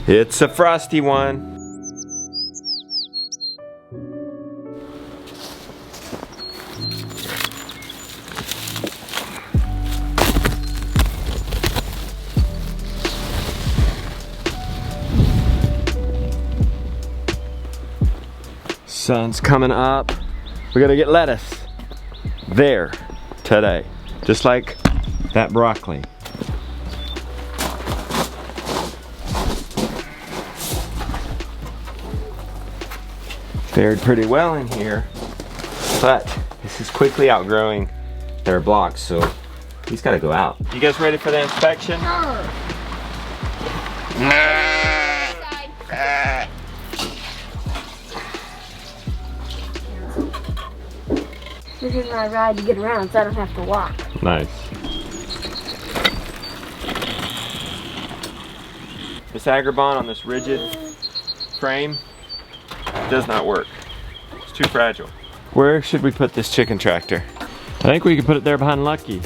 It's a frosty one. Sun's coming up. We gotta get lettuce there today, just like that broccoli. Fared pretty well in here, but this is quickly outgrowing their blocks, so he's gotta go out. You guys ready for the inspection? This is my ride to get around, so I don't have to walk. Nice. This Agribon on this rigid frame does not work. It's too fragile. Where should we put this chicken tractor? I think we could put it there behind Lucky.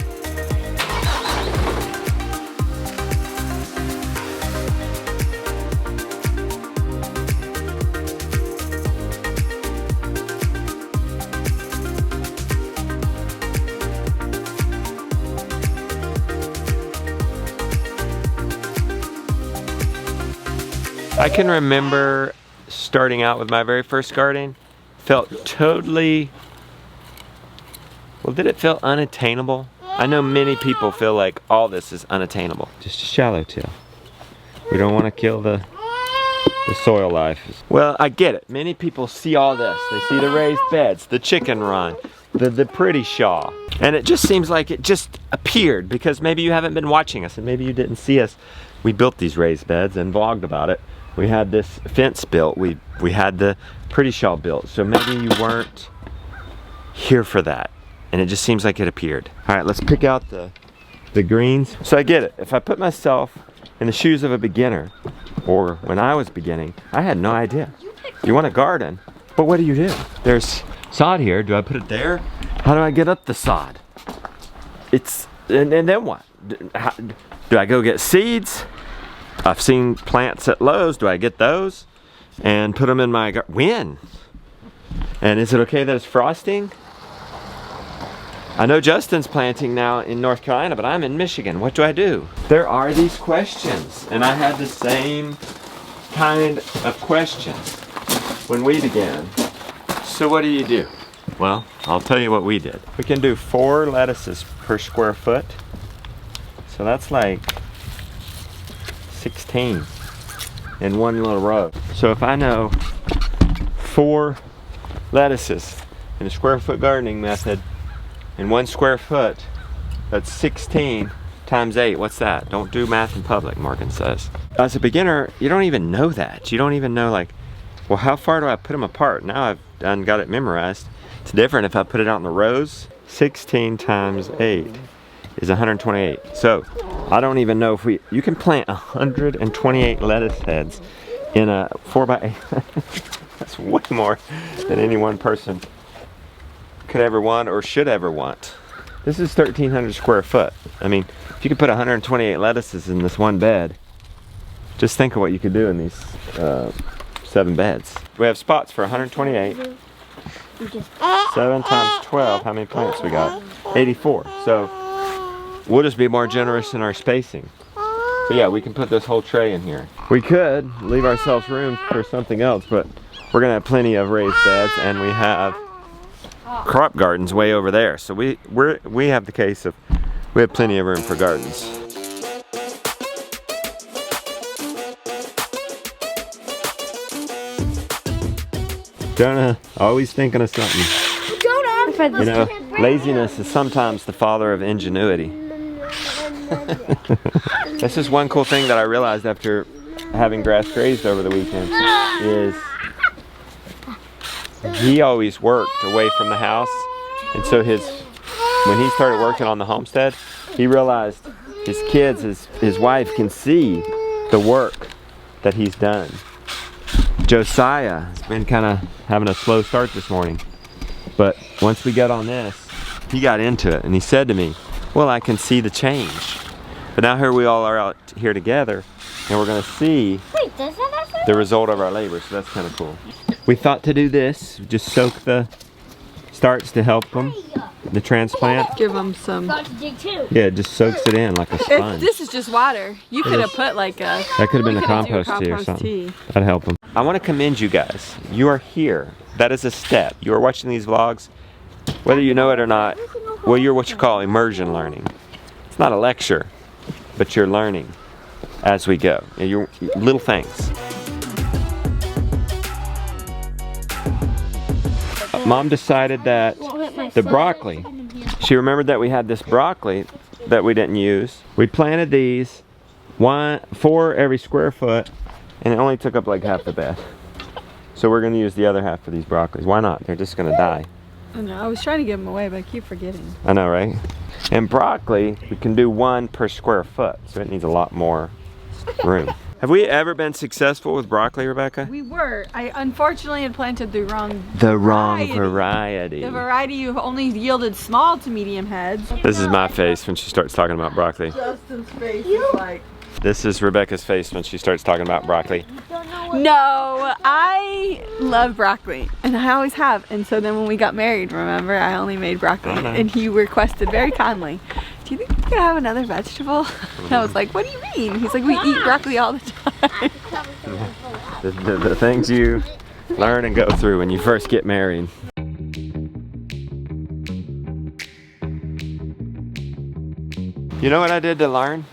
I can remember starting out with my very first garden. Felt totally, well, did it feel unattainable? I know many people feel like all this is unattainable. Just a shallow till. We don't want to kill the soil life. Well, I get it. Many people see all this. They see the raised beds, the chicken run, the pretty shaw. And it just seems like it just appeared because maybe you haven't been watching us and maybe you didn't see us. We built these raised beds and vlogged about it. We had this fence built. We had the pretty shawl built. So maybe you weren't here for that. And it just seems like it appeared. All right, let's pick out the greens. So I get it. If I put myself in the shoes of a beginner, or when I was beginning, I had no idea. You want a garden, but what do? There's sod here. Do I put it there? How do I get up the sod? And then what? Do I go get seeds? I've seen plants at Lowe's. Do I get those and put them in my garden? When? And is it okay that it's frosting? I know Justin's planting now in North Carolina, but I'm in Michigan. What do I do? There are these questions, and I had the same kind of questions when we began. So what do? Well, I'll tell you what we did. We can do 4 lettuces per square foot. So that's like 16 in one little row. So if I know 4 lettuces in a square foot gardening method in 1 square foot, that's 16 times 8. What's that? Don't do math in public, Morgan says. As a beginner, you don't even know that. You don't even know, like, well, how far do I put them apart? Now I've done got it memorized. It's different if I put it out in the rows. 16 times 8 is 128. So I don't even know if you can plant 128 lettuce heads in a 4x8. That's way more than any one person could ever want or should ever want. This is 1,300 square foot. I mean, if you could put 128 lettuces in this one bed, just think of what you could do in these 7 beds. We have spots for 128. 7 times 12, how many plants we got? 84. So we'll just be more generous in our spacing. So yeah, we can put this whole tray in here. We could leave ourselves room for something else, but we're gonna have plenty of raised beds, and we have crop gardens way over there. So we have the case of we have plenty of room for gardens. Jonah, always thinking of something. Jonah! You know, laziness is sometimes the father of ingenuity. This is one cool thing that I realized after having grass grazed over the weekend is he always worked away from the house, and so when he started working on the homestead, he realized his kids, his wife can see the work that he's done. Josiah has been kind of having a slow start this morning, but once we got on this, he got into it, and he said to me, well, I can see the change. But now here we all are out here together, And we're gonna see Wait, does that have the result of our labor, so that's kind of cool. We thought to do this, just soak the starch to help them, the transplant. Give them some. got to dig too? Yeah, it just soaks it in like a sponge. This is just water. You could have put like a. That could have been a we could've do compost tea or something. tea. That'd help them. I want to commend you guys. You are here. That is a step. You are watching these vlogs, whether you know it or not. Well, you're what you call immersion learning. It's not a lecture, but you're learning as we go. You're little things. Mom decided that the broccoli, she remembered that we had this broccoli that we didn't use. We planted these, 4 every square foot, and it only took up like half the bed. So we're gonna use the other half for these broccolis. Why not? They're just gonna die. I know. I was trying to give them away, but I keep forgetting. I know, right? And broccoli, we can do 1 per square foot, so it needs a lot more room. Have we ever been successful with broccoli, Rebecca? We were. I unfortunately had planted the wrong. The wrong variety. The variety you've only yielded small to medium heads. This is my face when she starts talking about broccoli. Justin's face is like. This is Rebecca's face when she starts talking about broccoli. No, I love broccoli, and I always have. And so then when we got married, remember, I only made broccoli, and he requested very kindly, "Do you think we could have another vegetable?" And I was like, "What do you mean?" He's like, "We eat broccoli all the time." The things you learn and go through when you first get married. You know what I did to learn?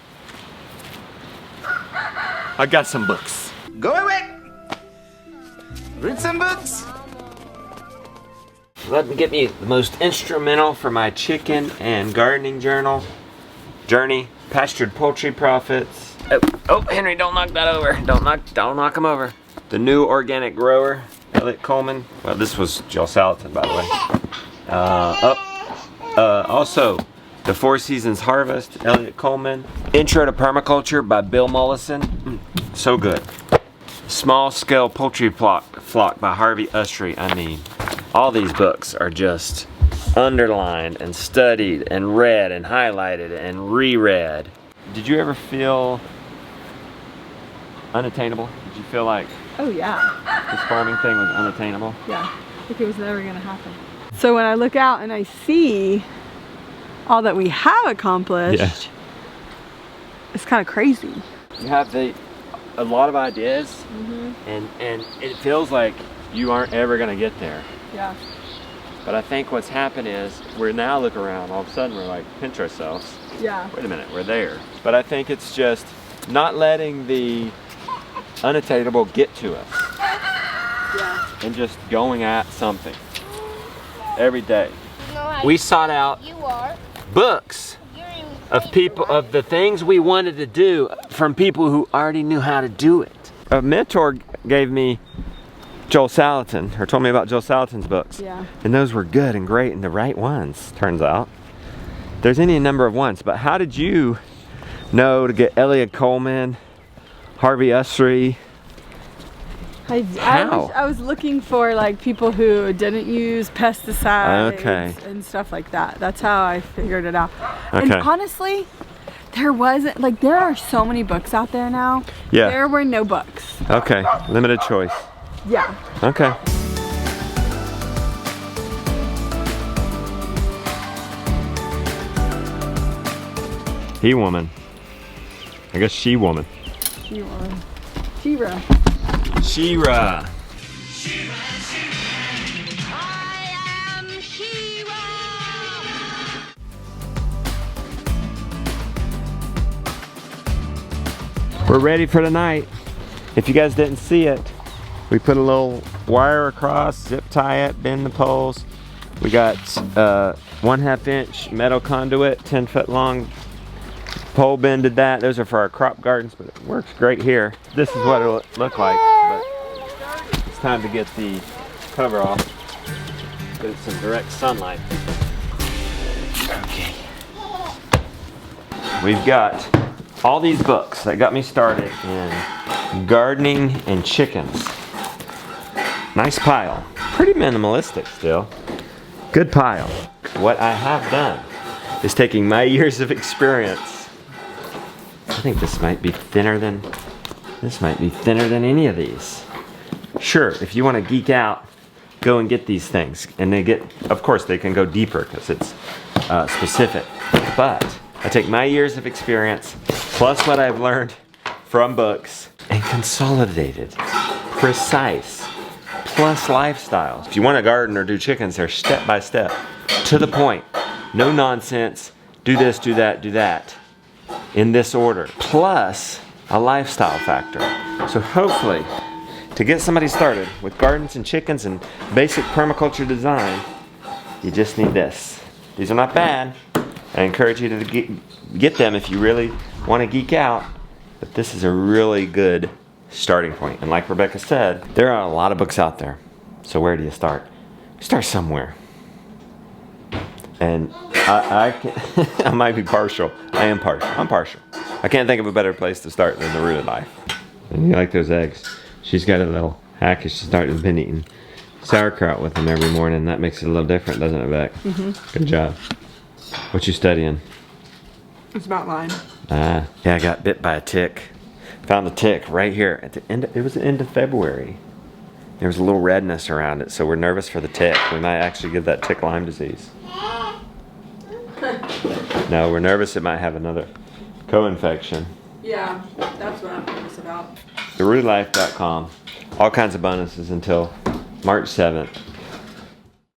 I got some books. Go away! Read some books! Let me get me the most instrumental for my chicken and gardening journey, pastured poultry profits. Oh, Henry, don't knock that over. Don't knock him over. The new organic grower, Elliot Coleman. Well, this was Jill Salatin, by the way. Also, The 4 Seasons Harvest, Elliot Coleman. Intro to Permaculture by Bill Mollison. So good. Small Scale Poultry Flock by Harvey Ustry. I mean, all these books are just underlined and studied and read and highlighted and reread. Did you ever feel unattainable? Did you feel like Oh yeah. this farming thing was unattainable? Yeah. Like it was never gonna happen. So when I look out and I see all that we have accomplished, it's kind of crazy. You have a lot of ideas, and it feels like you aren't ever gonna get there. Yeah. But I think what's happened is we're now look around, all of a sudden we're like, pinch ourselves. Yeah. Wait a minute, we're there. But I think it's just not letting the unattainable get to us. Yeah. And just going at something every day. We sought out books of people, of the things we wanted to do from people who already knew how to do it. A mentor gave me Joel Salatin, or told me about Joel Salatin's books. Yeah. And those were good and great and the right ones, turns out. There's any number of ones, but how did you know to get Elliot Coleman, Harvey Ustry? I was looking for like people who didn't use pesticides Okay. and stuff like that. That's how I figured it out. Okay. And honestly, there wasn't, like, there are so many books out there now. Yeah. There were no books. Okay, limited choice. Yeah. Okay. He woman. I guess she woman. Shira. Shira. We're ready for tonight. If you guys didn't see it, we put a little wire across, zip tie it, bend the poles. We got 1/2 inch metal conduit, 10 foot long pole bended that. Those are for our crop gardens, but it works great here. This is what it'll look like, but it's time to get the cover off. Get it some direct sunlight. Okay. We've got all these books that got me started in gardening and chickens. Nice pile. Pretty minimalistic still. Good pile. What I have done is taking my years of experience. I think this might be thinner than This might be thinner than any of these. Sure, if you want to geek out, go and get these things. And they get, of course, they can go deeper because it's specific. But I take my years of experience, plus what I've learned from books, and consolidated, precise, plus lifestyles. If you want to garden or do chickens, they're step by step, to the point. No nonsense, do this, do that, do that, in this order. Plus a lifestyle factor. So hopefully, to get somebody started with gardens and chickens and basic permaculture design, you just need this. These are not bad. I encourage you to get them if you really want to geek out. But this is a really good starting point. And like Rebecca said, there are a lot of books out there. So where do you start? Start somewhere. And I might be partial. I am partial. I'm partial. I can't think of a better place to start than the Rooted Life. And you like those eggs. She's got a little hack. She's starting been eating sauerkraut with them every morning. That makes it a little different, doesn't it, Beck? Mm-hmm. Good job. What you studying? It's about Lyme. Yeah, I got bit by a tick. Found the tick right here at the end. It was the end of February. There was a little redness around it, so we're nervous for the tick. We might actually give that tick Lyme disease. No, we're nervous it might have another co-infection. Yeah, that's what I'm nervous about. TheRootedLife.com. All kinds of bonuses until March 7th.